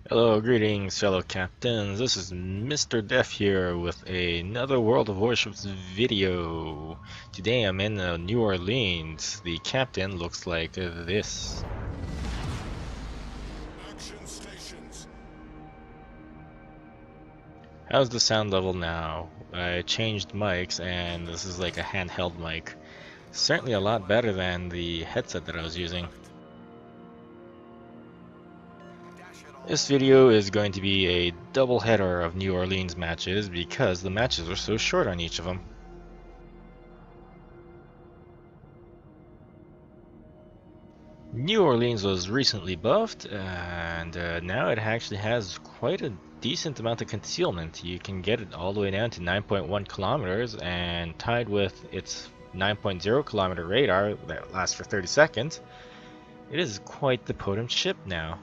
Hello, greetings, fellow captains. This is MrDeaf here with another World of Warships video. Today I'm in New Orleans. The captain looks like this. Action stations. How's the sound level now? I changed mics and this is like a handheld mic. Certainly a lot better than the headset that I was using. This video is going to be a double header of New Orleans matches because the matches are so short on each of them. New Orleans was recently buffed, and now it actually has quite a decent amount of concealment. You can get it all the way down to 9.1 kilometers, and tied with its 9.0 kilometer radar that lasts for 30 seconds, it is quite the potent ship now.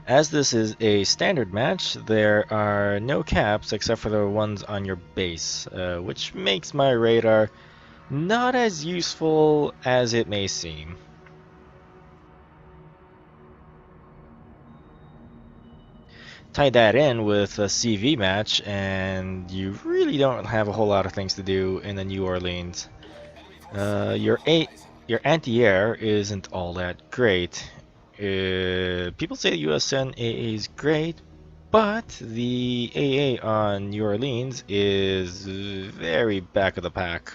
As this is a standard match, there are no caps except for the ones on your base, which makes my radar not as useful as it may seem. Tie that in with a CV match and you really don't have a whole lot of things to do in the New Orleans. Your anti-air isn't all that great. People say the USN AA is great, but the AA on New Orleans is very back of the pack.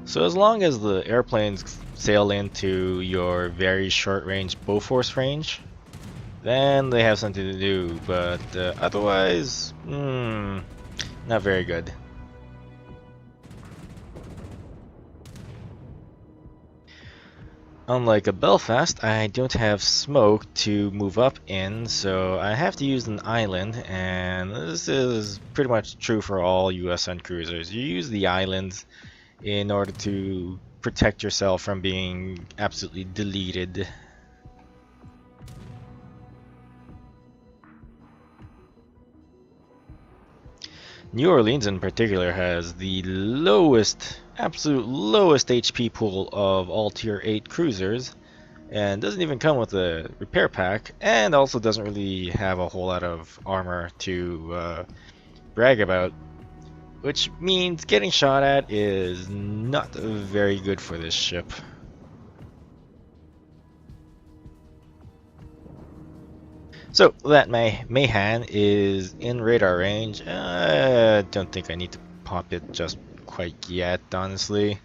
So as long as the airplanes sail into your very short range Bofors range, then they have something to do, but otherwise, not very good. Unlike a Belfast, I don't have smoke to move up in, so I have to use an island, and this is pretty much true for all USN cruisers. You use the islands in order to protect yourself from being absolutely deleted. New Orleans in particular has the lowest, absolute lowest HP pool of all tier 8 cruisers, and doesn't even come with a repair pack, and also doesn't really have a whole lot of armor to brag about, which means getting shot at is not very good for this ship. So that my Mayhan is in radar range. I don't think I need to pop it just quite yet, honestly.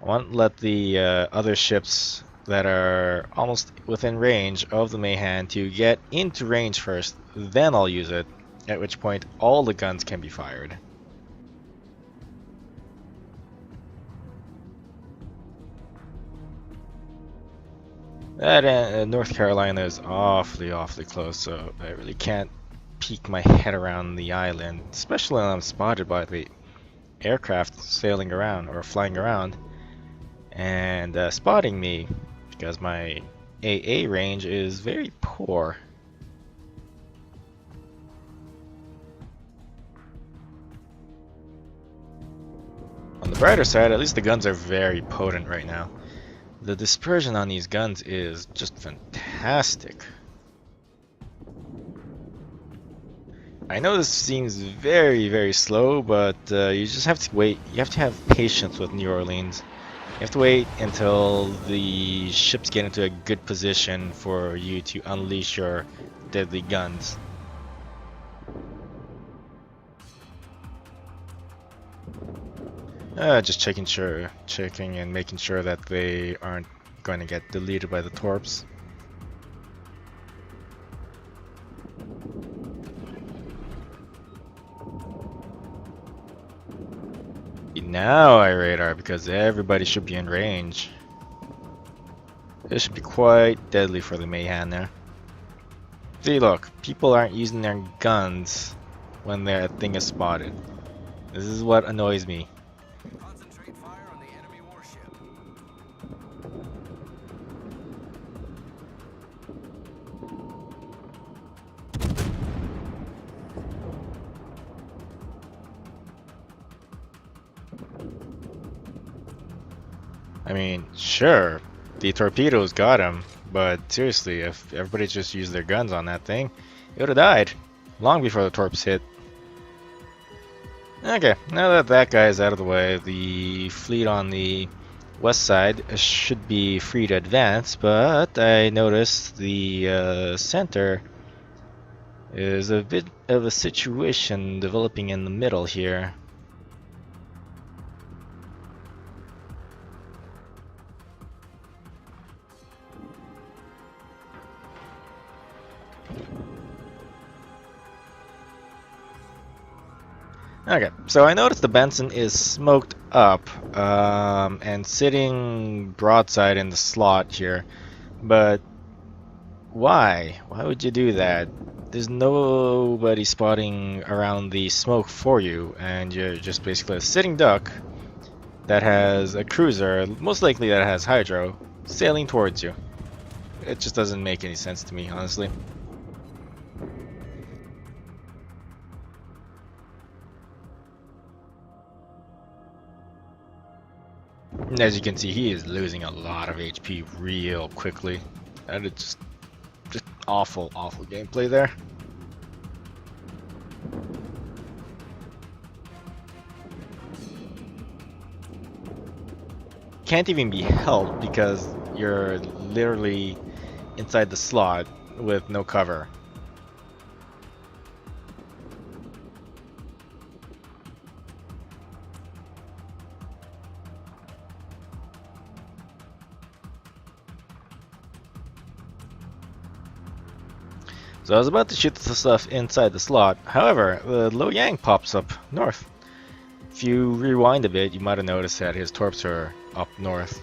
I want to let the other ships that are almost within range of the Mayhan to get into range first, then I'll use it, at which point all the guns can be fired. That North Carolina is awfully close, so I really can't peek my head around the island, especially when I'm spotted by the aircraft sailing around or flying around and spotting me, because my AA range is very poor. On the brighter side, at least the guns are very potent right now. The dispersion on these guns is just fantastic. I know this seems very slow, but you just have to wait. You have to have patience with New Orleans. You have to wait until the ships get into a good position for you to unleash your deadly guns. Just checking and making sure that they aren't going to get deleted by the torps. Now I radar because everybody should be in range. This should be quite deadly for the Mayhan there. See, look, people aren't using their guns when their thing is spotted. This is what annoys me. Concentrate fire on the enemy warship. I mean, sure, the torpedoes got him, but seriously, if everybody just used their guns on that thing, it would have died long before the torps hit. Okay, now that that guy is out of the way, the fleet on the west side should be free to advance, but I noticed the center is a bit of a situation developing in the middle here. Okay, so I noticed the Benson is smoked up and sitting broadside in the slot here, but why? Why would you do that? There's nobody spotting around the smoke for you, and you're just basically a sitting duck that has a cruiser, most likely that has hydro, sailing towards you. It just doesn't make any sense to me, honestly. And as you can see, he is losing a lot of HP real quickly. That is just awful, awful gameplay there. Can't even be helped because you're literally inside the slot with no cover. So I was about to shoot the stuff inside the slot, however, the Lo Yang pops up north. If you rewind a bit, you might have noticed that his torps are up north.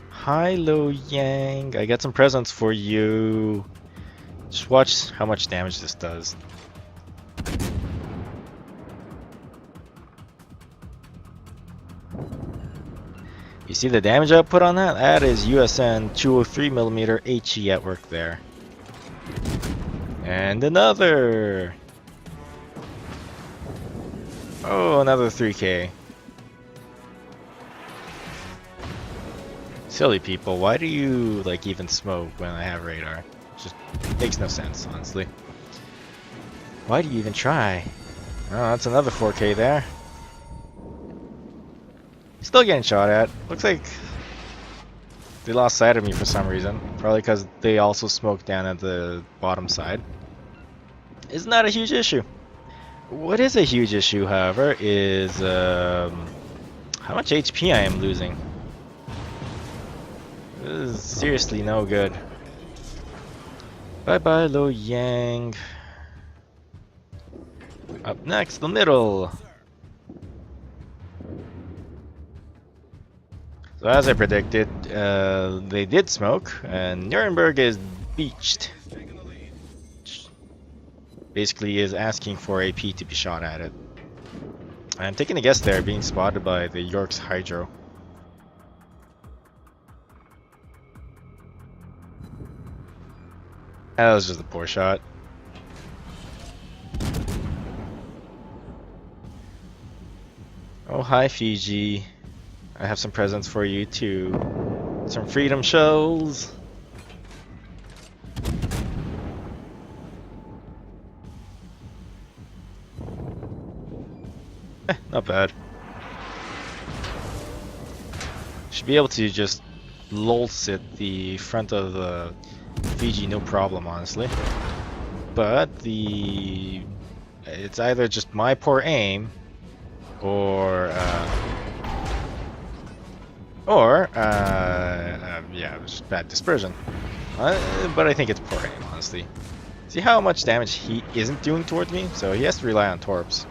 Hi Lo Yang, I got some presents for you. Just watch how much damage this does. You see the damage output on that? That is USN 203mm HE at work there. And another! Oh, another 3K. Silly people, why do you like even smoke when I have radar? Just makes no sense, honestly. Why do you even try? Oh, that's another 4K there. Still getting shot at. Looks like they lost sight of me for some reason. Probably because they also smoked down at the bottom side. It's not a huge issue. What is a huge issue, however, is how much HP I am losing. This is seriously no good. Bye bye, Lo Yang. Up next, the middle. So as I predicted, they did smoke, and Nuremberg is beached. Basically is asking for AP to be shot at it. I'm taking a guess there, being spotted by the York's Hydro. That was just a poor shot. Oh, hi Fiji. I have some presents for you too. Some freedom shells. Not bad. Should be able to just lol sit the front of the Fiji no problem, honestly. But it's either just my poor aim or yeah, it was just bad dispersion. But I think it's poor aim, honestly. See how much damage he isn't doing towards me? So he has to rely on torps.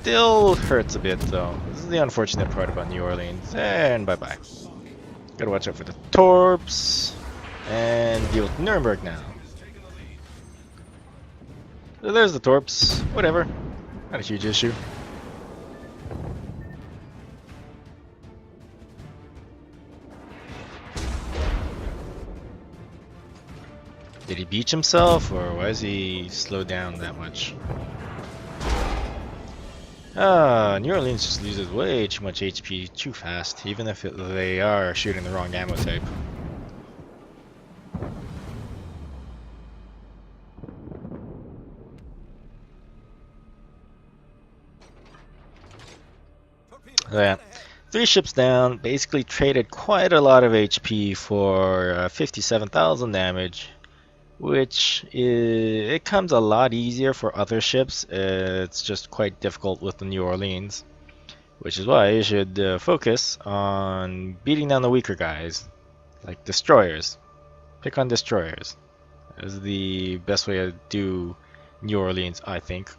Still hurts a bit though. This is the unfortunate part about New Orleans. And bye bye. Gotta watch out for the torps. And deal with Nuremberg now. So there's the torps. Whatever. Not a huge issue. Did he beach himself, or why is he slowed down that much? New Orleans just loses way too much HP too fast, even if they are shooting the wrong ammo type. So yeah, 3 ships down, basically traded quite a lot of HP for 57,000 damage, which it comes a lot easier for other ships. It's just quite difficult with the New Orleans, which is why you should focus on beating down the weaker guys, like destroyers. Pick on destroyers. Is the best way to do New Orleans, I think.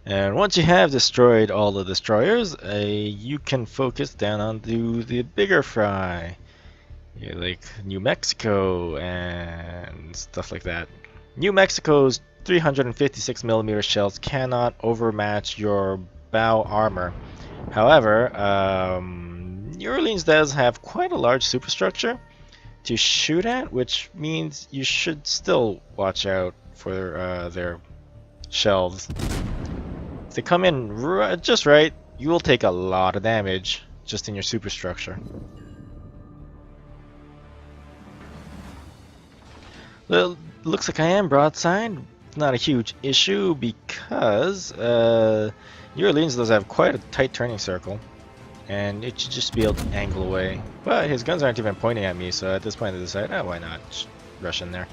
And once you have destroyed all the destroyers, you can focus down onto the bigger fry, like New Mexico and stuff like that. New Mexico's 356mm shells cannot overmatch your bow armor. However, New Orleans does have quite a large superstructure to shoot at, which means you should still watch out for their shells. If they come in just right, you will take a lot of damage just in your superstructure. Well, looks like I am broadside. Not a huge issue because New Orleans does have quite a tight turning circle, and it should just be able to angle away. But his guns aren't even pointing at me, so at this point I decide, oh, why not just rush in there.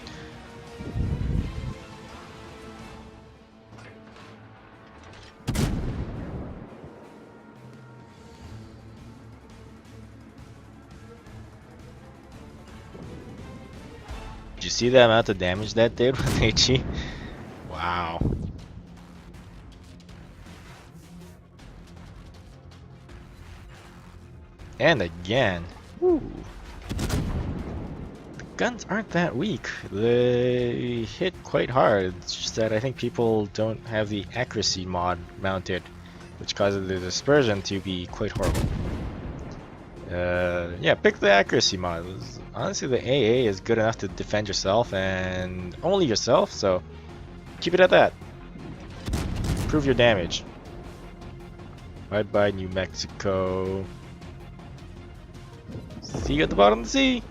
Did you see the amount of damage that did with HE? Wow. And again. Woo. The guns aren't that weak. They hit quite hard. It's just that I think people don't have the accuracy mod mounted, which causes the dispersion to be quite horrible. Yeah, pick the accuracy mod. Honestly, the AA is good enough to defend yourself and only yourself, so keep it at that. Improve your damage. Bye-bye, New Mexico. See you at the bottom of the sea.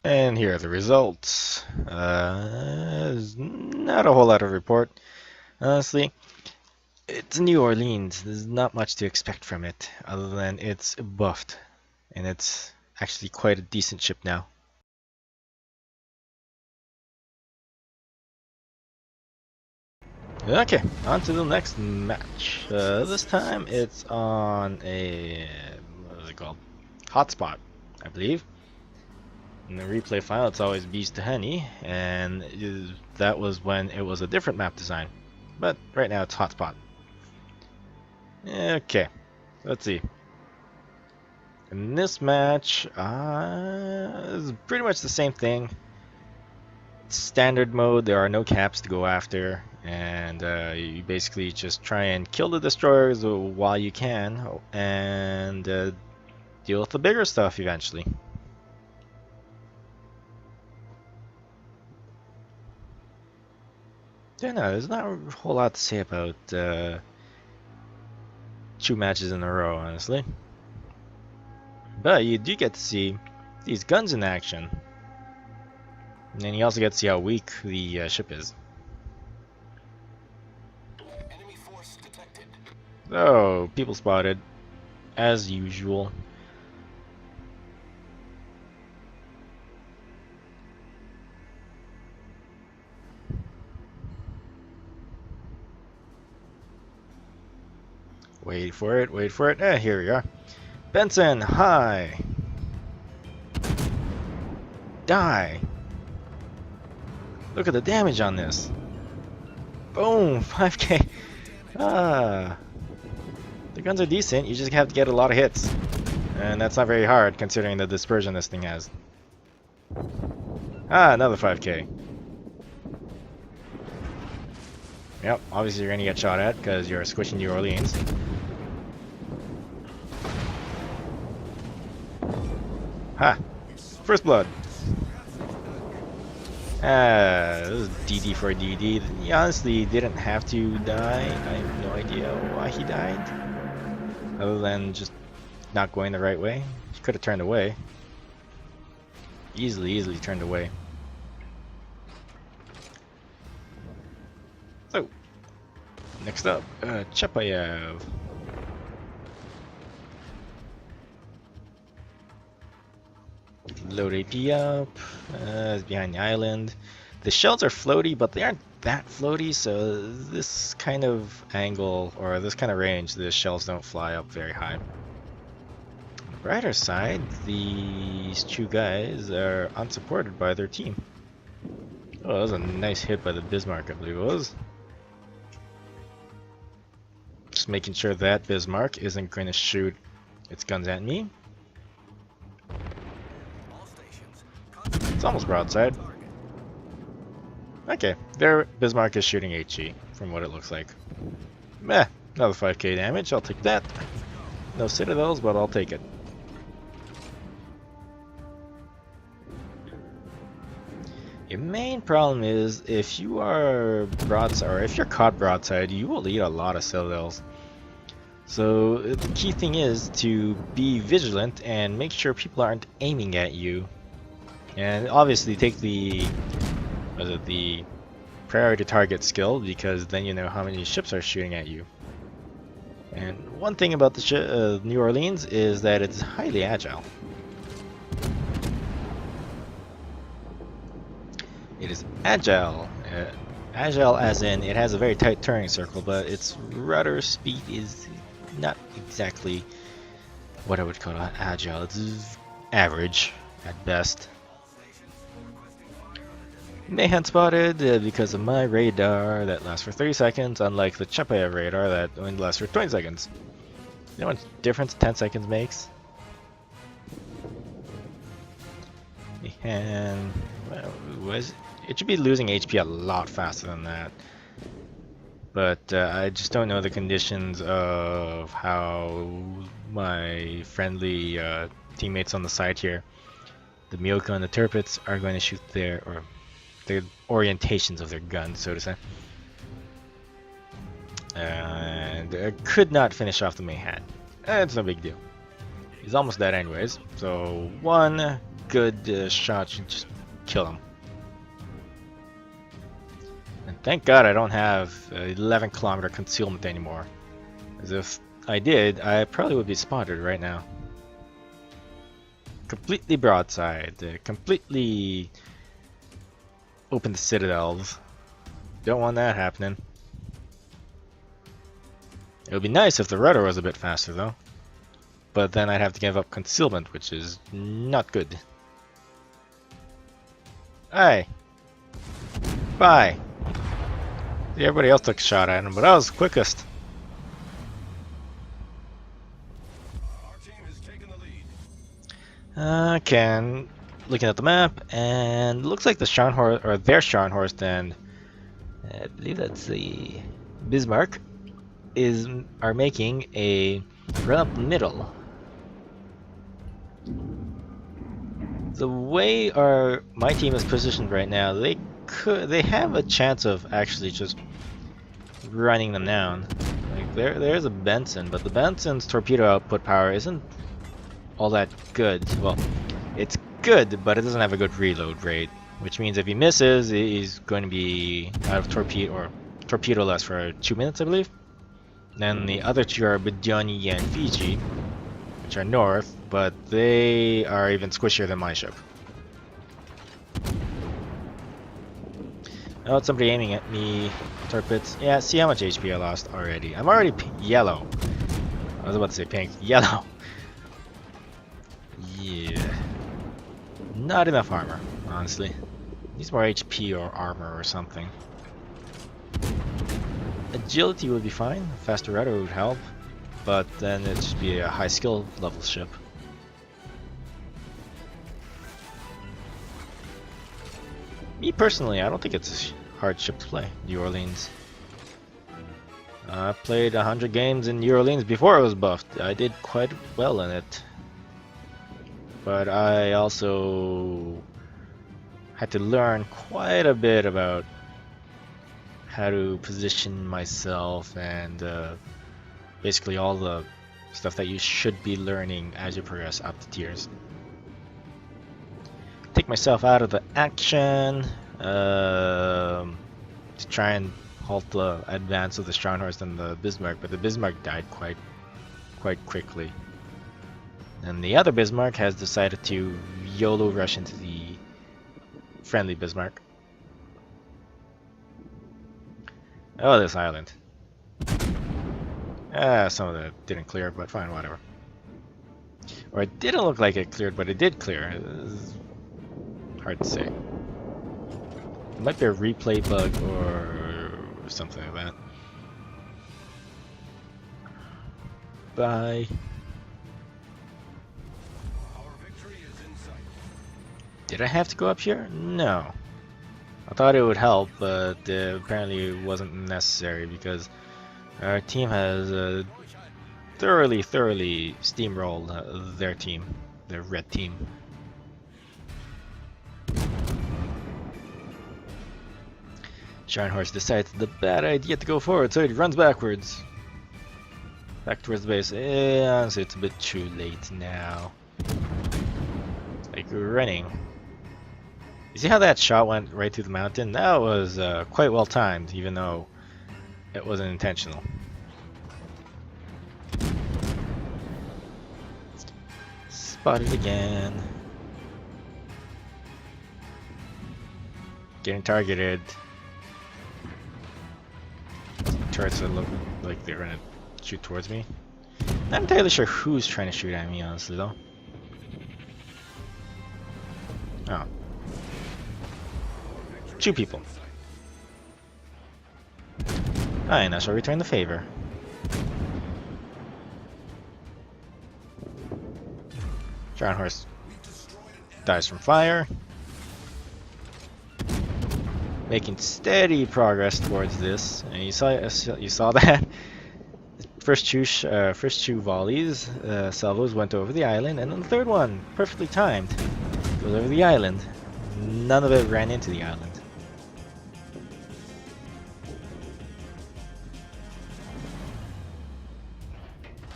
And here are the results. There's not a whole lot of report, honestly. It's New Orleans. There's not much to expect from it, other than it's buffed, and it's actually quite a decent ship now. Okay, on to the next match. This time it's on a what is it called? Hotspot, I believe. In the replay file, it's always Beast to Honey, and that was when it was a different map design. But right now it's Hotspot. Okay, let's see. In this match, it's pretty much the same thing. Standard mode, there are no caps to go after, and you basically just try and kill the destroyers while you can, and deal with the bigger stuff eventually. Yeah, no, there's not a whole lot to say about 2 matches in a row, honestly. But you do get to see these guns in action. And then you also get to see how weak the ship is. Enemy force detected. Oh, people spotted. As usual. Wait for it, wait for it. Here we are. Benson, hi! Die! Look at the damage on this. Boom! 5k! Ah! The guns are decent, you just have to get a lot of hits. And that's not very hard considering the dispersion this thing has. Ah, another 5k. Yep, obviously you're gonna get shot at because you're squishing New Orleans. Ha! First blood. This is DD for DD. He honestly didn't have to die. I have no idea why he died. Other than just not going the right way. He could have turned away. Easily turned away. So, next up, Chapayev. Load AP up. It's behind the island. The shells are floaty, but they aren't that floaty, so this kind of angle, or this kind of range, the shells don't fly up very high. On the brighter side, these two guys are unsupported by their team. Oh, that was a nice hit by the Bismarck, I believe it was. Just making sure that Bismarck isn't going to shoot its guns at me. It's almost broadside. Okay, their Bismarck is shooting HE, from what it looks like. Meh, another 5k damage, I'll take that. No citadels, but I'll take it. Your main problem is if you are broadside, or if you're caught broadside, you will eat a lot of citadels. So the key thing is to be vigilant and make sure people aren't aiming at you. And obviously take the priority target skill, because then you know how many ships are shooting at you. And one thing about the New Orleans is that it's highly agile. It is agile. Agile as in it has a very tight turning circle, but its rudder speed is not exactly what I would call agile. It's average at best. Mayhem spotted because of my radar that lasts for 30 seconds, unlike the Chapayev radar that only lasts for 20 seconds. You know what difference 10 seconds makes? And well, it should be losing HP a lot faster than that. But I just don't know the conditions of how my friendly teammates on the side here, the Mioka and the Tirpitz, are going to shoot their orientations of their guns, so to say. And I could not finish off the Mayhem. It's no big deal. He's almost dead anyways, so one good shot should just kill him. And thank God I don't have 11 kilometer concealment anymore. As if I did, I probably would be spotted right now. Completely broadside, completely open the citadels. Don't want that happening. It would be nice if the rudder was a bit faster though. But then I'd have to give up concealment, which is not good. Hey! Bye! See, everybody else took a shot at him, but I was quickest. Our team has taken the lead. Ken, looking at the map, and it looks like the Scharnhorst, or their Scharnhorst, and I believe that's the Bismarck, are making a run up the middle. The way my team is positioned right now, they have a chance of actually just running them down. Like there's a Benson, but the Benson's torpedo output power isn't all that good. Well, it's good, but it doesn't have a good reload rate, which means if he misses, he's going to be out of torpedo-less for 2 minutes, I believe. Then the other two are Bidjani and Fiji, which are north, but they are even squishier than my ship. Oh, it's somebody aiming at me. Tirpitz. Yeah, see how much HP I lost already. I'm already yellow. I was about to say pink. Yellow. Yeah. Not enough armor, honestly. Needs more HP or armor or something. Agility would be fine. Faster rudder would help. But then it should be a high skill level ship. Me personally, I don't think it's a hard ship to play, New Orleans. I played 100 games in New Orleans before it was buffed. I did quite well in it. But I also Had to learn quite a bit about how to position myself and basically all the stuff that you should be learning as you progress up the tiers. Take myself out of the action to try and halt the advance of the Strongholds and the Bismarck, but the Bismarck died quite quickly. And the other Bismarck has decided to YOLO rush into the friendly Bismarck. Oh, this island. Some of that didn't clear, but fine, whatever. Or it didn't look like it cleared, but it did clear. Hard to say. It might be a replay bug or something like that. Bye. Did I have to go up here? No. I thought it would help, but apparently it wasn't necessary because our team has thoroughly steamrolled their team, their red team. Scharnhorst decides the bad idea to go forward, so he runs backwards. Back towards the base. So it's a bit too late now. Like running. You see how that shot went right through the mountain? That was quite well timed, even though it wasn't intentional. Spotted again. Getting targeted. Turrets that look like they're gonna shoot towards me. Not entirely sure who's trying to shoot at me, honestly, though. Oh. Two people. And I shall return the favor. Scharnhorst dies from fire. Making steady progress towards this. And you saw that. First two volleys, salvos went over the island, and then the third one, perfectly timed, goes over the island. None of it ran into the island.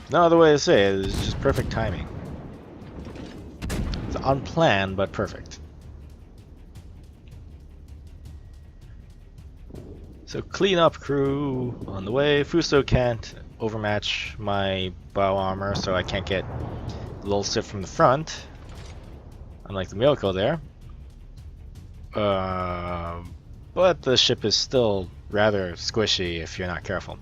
No other way to say it, it's just perfect timing. It's unplanned, but perfect. So clean up crew on the way. Fuso can't overmatch my bow armor, so I can't get a little sip from the front. Unlike the Miyoko there. But the ship is still rather squishy if you're not careful.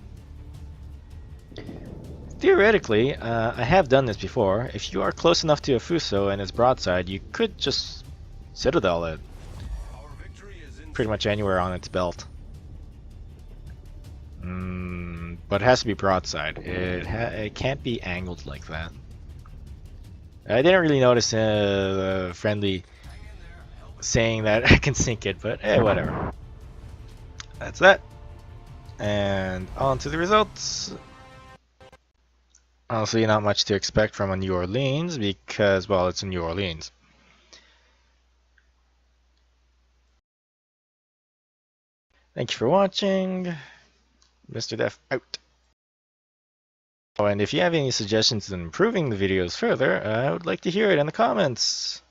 Theoretically, I have done this before. If you are close enough to a Fuso and its broadside, you could just citadel it pretty much anywhere on its belt. But it has to be broadside. It can't be angled like that. I didn't really notice the friendly saying that I can sink it, but hey, whatever. That's that. And on to the results. Honestly, not much to expect from a New Orleans because, well, it's in New Orleans. Thank you for watching. MrDeaf out. Oh, and if you have any suggestions on improving the videos further, I would like to hear it in the comments.